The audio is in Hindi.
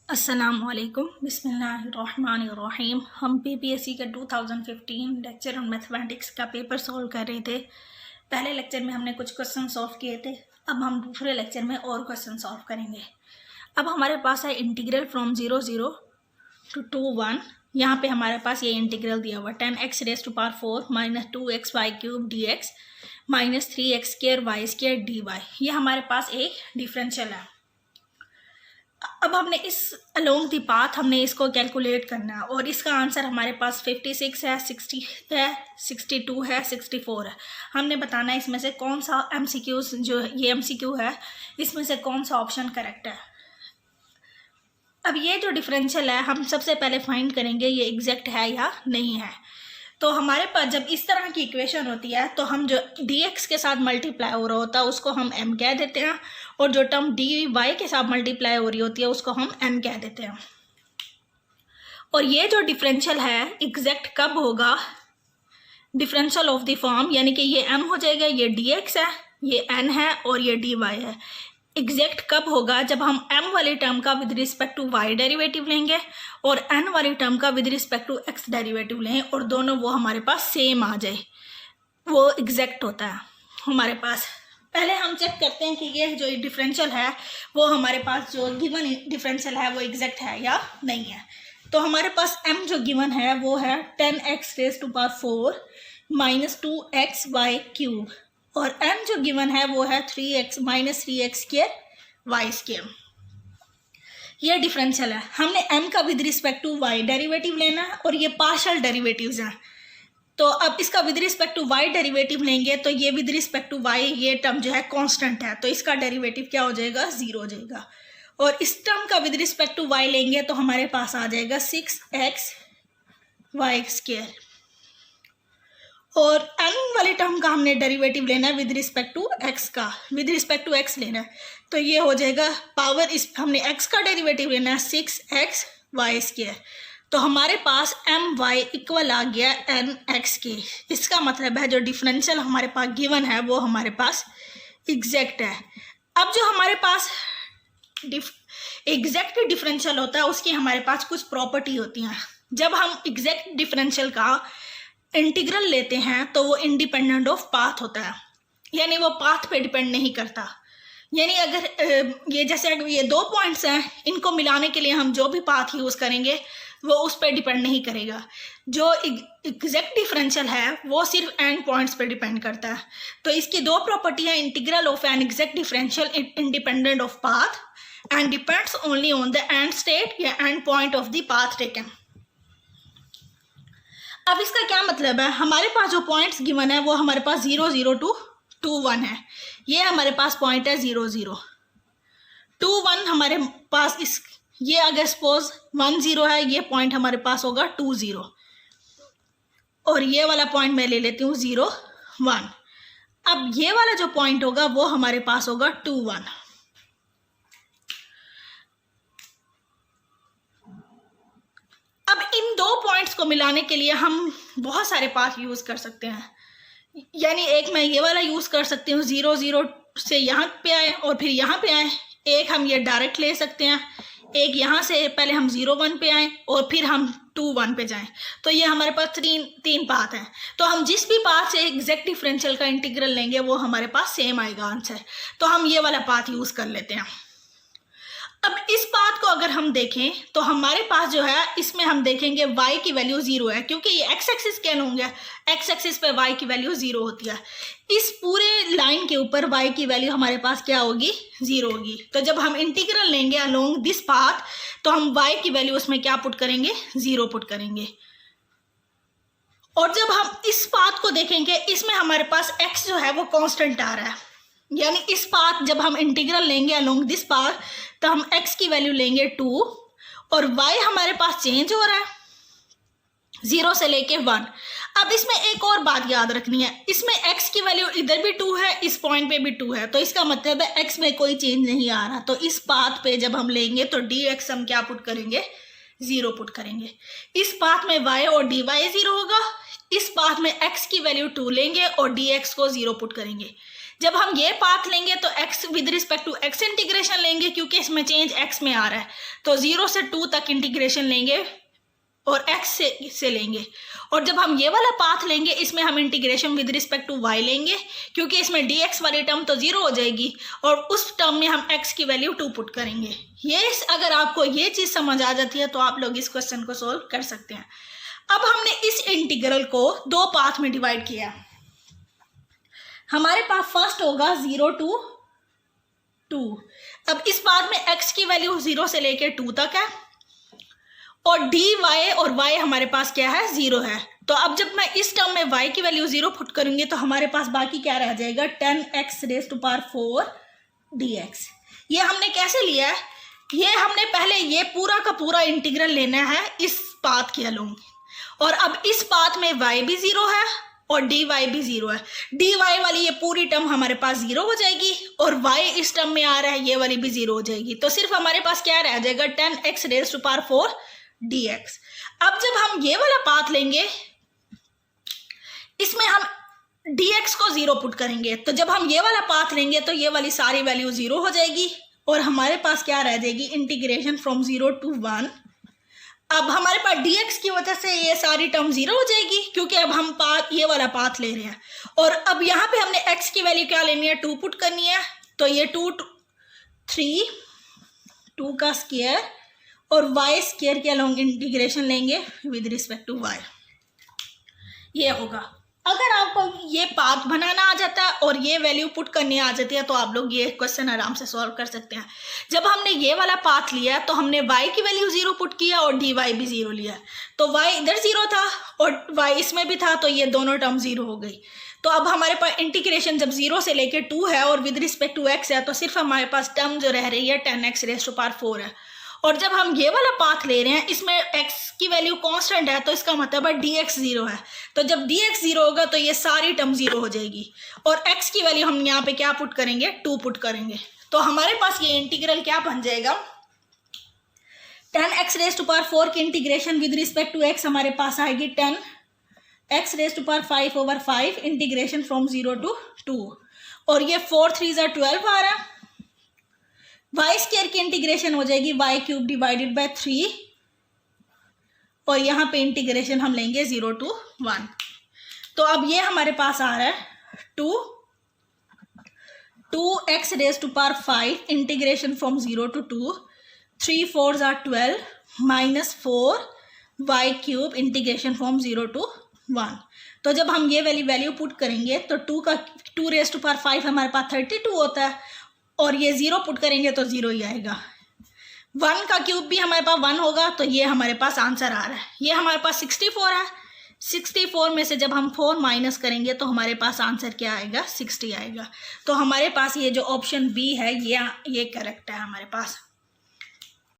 अस्सलामुअलैकुम बिस्मिल्लाहिर्रहमानिर्रहीम। हम पीपीएससी का 2015 लेक्चर ऑन मैथमेटिक्स का पेपर सॉल्व कर रहे थे। पहले लेक्चर में हमने कुछ क्वेश्चन सॉल्व किए थे, अब हम दूसरे लेक्चर में और क्वेश्चन सॉल्व करेंगे। अब हमारे पास है इंटीग्रल फ्रॉम 0 to 2 1। यहाँ पे हमारे पास ये इंटीग्रल दिया हुआ 10x⁴ minus 2xy³ dx minus 3x² y² dy। ये हमारे पास एक डिफरेंशियल है। अब हमने इस अलोंग द पाथ हमने इसको कैलकुलेट करना है और इसका आंसर हमारे पास 56 है, 60 है, 62 है, 64 है। हमने बताना है इसमें से कौन सा एमसीक्यूज, जो ये एमसीक्यू है, इसमें से कौन सा ऑप्शन करेक्ट है। अब ये जो डिफरेंशियल है हम सबसे पहले फाइंड करेंगे ये एग्जैक्ट है या नहीं है। तो हमारे पास जब इस तरह की इक्वेशन होती है तो हम जो dx के साथ मल्टीप्लाई हो रहा होता है उसको हम m कह देते हैं, और जो टर्म dy के साथ मल्टीप्लाई हो रही होती है उसको हम n कह देते हैं। और ये जो डिफरेंशियल है एग्जैक्ट कब होगा, डिफरेंशियल ऑफ द फॉर्म, यानी कि ये m हो जाएगा, ये dx है, ये n है और ये dy है। एग्जैक्ट कब होगा, जब हम m वाली टर्म का with respect to y derivative लेंगे और n वाली टर्म का with respect to x derivative लें और दोनों वो हमारे पास सेम आ जाए, वो एग्जैक्ट होता है हमारे पास। पहले हम चेक करते हैं कि ये जो डिफरेंशियल है वो हमारे पास जो गिवन डिफरेंशियल है वो एग्जैक्ट है या नहीं है। तो हमारे पास m जो गिवन है वो है 10x⁴ माइनस 2xy³ और n जो गिवन है वो है 3x माइनस 3x² y²। ये डिफरेंशियल है। हमने m का with respect to y derivative लेना है और ये पार्शियल डेरिवेटिव्स हैं। तो अब इसका with respect to y derivative लेंगे तो ये विद रिस्पेक्ट टू y ये टर्म जो है कांस्टेंट है, तो इसका डेरिवेटिव क्या हो जाएगा, 0 हो जाएगा। और इस टर्म का विद रिस्पेक्ट टू y लेंगे तो हमारे पास आ जाएगा 6x y²। और n वाली टर्म का हमने डेरिवेटिव लेना है विद रिस्पेक्ट टू x का, विद रिस्पेक्ट टू x लेना है, तो ये हो जाएगा पावर, इस हमने x का डेरिवेटिव लेना है 6x y²। तो हमारे पास my इक्वल आ गया nx के। इसका मतलब है जो डिफरेंशियल हमारे पास गिवन है वो हमारे पास एग्जैक्ट है। अब जो हमारे पास एग्जैक्ट डिफरेंशियल होता है उसकी हमारे पास कुछ प्रॉपर्टी होती हैं। जब हम एग्जैक्ट डिफरेंशियल का इंटीग्रल लेते हैं तो वो इंडिपेंडेंट ऑफ पाथ होता है, यानी वो पाथ पे डिपेंड नहीं करता। यानी अगर ये जैसे अगर ये दो पॉइंट्स हैं, इनको मिलाने के लिए हम जो भी पाथ यूज़ करेंगे वो उस पर डिपेंड नहीं करेगा। जो एग्जैक्ट डिफरेंशियल है वो सिर्फ एंड पॉइंट्स पे डिपेंड करता है। तो इसकी दो प्रॉपर्टी है, integral of an exact differential independent of path and depends only on the end state या end point of the path taken. अब इसका क्या मतलब है, हमारे पास जो पॉइंट्स गिवन है वो हमारे पास 0 0 to 2 1 है। ये हमारे पास पॉइंट है 0 0 2 1 हमारे पास इस, ये अगर सपोज 1 0 है, ये पॉइंट हमारे पास होगा 2 0 और ये वाला पॉइंट मैं ले लेती हूँ 0 1। अब ये वाला जो पॉइंट होगा वो हमारे पास होगा 2 1। अब इन दो पॉइंट्स को मिलाने के लिए हम बहुत सारे पाथ यूज़ कर सकते हैं। यानी एक मैं ये वाला यूज़ कर सकती हूँ, 0 0 से यहाँ पे आए और फिर यहाँ पे आए। एक हम ये डायरेक्ट ले सकते हैं, एक यहाँ से पहले हम 0 1 पे आए और फिर हम 2 1 पे जाएं। तो ये हमारे पास तीन पाथ हैं। तो हम जिस भी पाथ से एग्जैक्ट डिफरेंशियल का इंटीग्रल लेंगे वो हमारे पास सेम आएगा आंसर। तो हम ये वाला पाथ यूज़ कर लेते हैं। अब इस पाथ को अगर हम देखें तो हमारे पास जो है इसमें हम देखेंगे y की वैल्यू 0 है, क्योंकि ये x एक्सिस क्या होंगे, x एक्सिस पे y की वैल्यू 0 होती है। इस पूरे लाइन के ऊपर y की वैल्यू हमारे पास क्या होगी, 0 होगी। तो जब हम इंटीग्रल लेंगे अलोंग दिस पाथ तो हम y की वैल्यू उसमें क्या पुट करेंगे, 0 पुट करेंगे। और जब हम इस पाथ को देखेंगे इसमें हमारे पास x जो है वो कांस्टेंट आ रहा है, यानी इस पाथ जब हम इंटीग्रल लेंगे अलोंग दिस पाथ तो हम x की वैल्यू लेंगे 2 और y हमारे पास चेंज हो रहा है 0 से लेके 1। अब इसमें एक और बात याद रखनी है, इसमें x की वैल्यू इधर भी 2 है, इस पॉइंट पे भी 2 है, तो इसका मतलब है x में कोई चेंज नहीं आ रहा। तो इस पाथ पे जब हम लेंगे तो dx हम क्या पुट करेंगे, 0 पुट करेंगे। इस पाथ में y और dy 0 होगा, इस पाथ में x की वैल्यू 2 लेंगे और dx को 0 पुट करेंगे। जब हम ये पाथ लेंगे तो x with respect to x integration लेंगे, क्योंकि इसमें चेंज x में आ रहा है, तो 0 से 2 तक इंटीग्रेशन लेंगे और x से लेंगे। और जब हम ये वाला पाथ लेंगे इसमें हम integration with respect to y लेंगे, क्योंकि इसमें dx वाली टर्म तो 0 हो जाएगी और उस टर्म में हम x की वैल्यू 2 पुट करेंगे। ये अगर आपको ये चीज़ समझ आ जाती है तो आप लोग इस क्वेश्चन को सोल्व कर सकते हैं। अब हमने इस इंटीग्रल को दो पाथ में डिवाइड किया। हमारे पास फर्स्ट होगा 0 to 2। अब इस पाथ में x की वैल्यू 0 से लेकर 2 तक है और dy और y हमारे पास क्या है, 0 है। तो अब जब मैं इस टर्म में y की वैल्यू 0 पुट करूंगी तो हमारे पास बाकी क्या रह जाएगा, 10x raise to power 4 dx। ये हमने कैसे लिया है, ये हमने पहले ये पूरा का पूरा इंटीग्रल लेना है इस पाथ के अलोंग, और अब इस पाथ में y भी 0 है और dy भी 0 है। dy वाली ये पूरी टर्म हमारे पास 0 हो जाएगी और y इस टर्म में आ रहा है, ये वाली भी 0 हो जाएगी। तो सिर्फ हमारे पास क्या रह जाएगा, 10x raise to power 4 dx। अब जब हम ये वाला पाथ लेंगे इसमें हम dx को 0 पुट करेंगे, तो जब हम ये वाला पाथ लेंगे तो ये वाली सारी वैल्यू 0 हो जाएगी और हमारे पास क्या रह जाएगी, इंटीग्रेशन फ्रॉम 0 to 1। अब हमारे पास dx की वजह से ये सारी टर्म 0 हो जाएगी, क्योंकि अब हम ये वाला पाथ ले रहे हैं। और अब यहाँ पे हमने x की वैल्यू क्या लेनी है, 2 पुट करनी है। तो ये 2 3 2 का स्क्वायर और y स्क्वायर के अलोंग इंटीग्रेशन लेंगे विद रिस्पेक्ट टू y, ये होगा। अगर आपको ये पाथ बनाना आ जाता है और ये वैल्यू पुट करनी आ जाती है तो आप लोग ये क्वेश्चन आराम से सॉल्व कर सकते हैं। जब हमने ये वाला पाथ लिया तो हमने y की वैल्यू 0 पुट किया और dy भी 0 लिया, तो y इधर 0 था और y इसमें भी था, तो ये दोनों टर्म 0 हो गई। तो अब हमारे पास इंटीग्रेशन जब 0 से लेकर 2 है और विद रिस्पेक्ट टू x है, तो सिर्फ हमारे पास टर्म जो रह रही है 10x रेज़ टू पावर 4 है। और जब हम ये वाला पाथ ले रहे हैं इसमें x की वैल्यू कांस्टेंट है, तो इसका मतलब है dx 0 है। तो जब dx 0 होगा तो ये सारी टर्म 0 हो जाएगी और x की वैल्यू हम यहाँ पे क्या पुट करेंगे, 2 पुट करेंगे। तो हमारे पास ये इंटीग्रल क्या बन जाएगा, 10x रेज़ टू पावर 4 की integration with respect to x हमारे पास आएगी 10x raise to power 5/5 integration from 0 to 2, और ये 4 3 12 आ रहा है। y स्क्वायर की इंटीग्रेशन हो जाएगी y क्यूब डिवाइडेड बाय 3 और यहाँ पे इंटीग्रेशन हम लेंगे 0 to 1। तो अब ये हमारे पास आ रहा है 2x raise to power 5 integration from 0 to 2, 3 4 12 minus 4 y cube integration from 0 to 1। तो जब हम ये वैल्यू पुट करेंगे तो 2 रेज़ टू पावर 5 हमारे पास 32 होता है और ये 0 पुट करेंगे तो 0 ही आएगा। 1 का क्यूब भी हमारे पास 1 होगा, तो ये हमारे पास आंसर आ रहा है। ये हमारे पास 64 है। 64 में से जब हम 4 माइनस करेंगे तो हमारे पास आंसर क्या आएगा, 60 आएगा। तो हमारे पास ये जो ऑप्शन बी है ये करेक्ट है हमारे पास।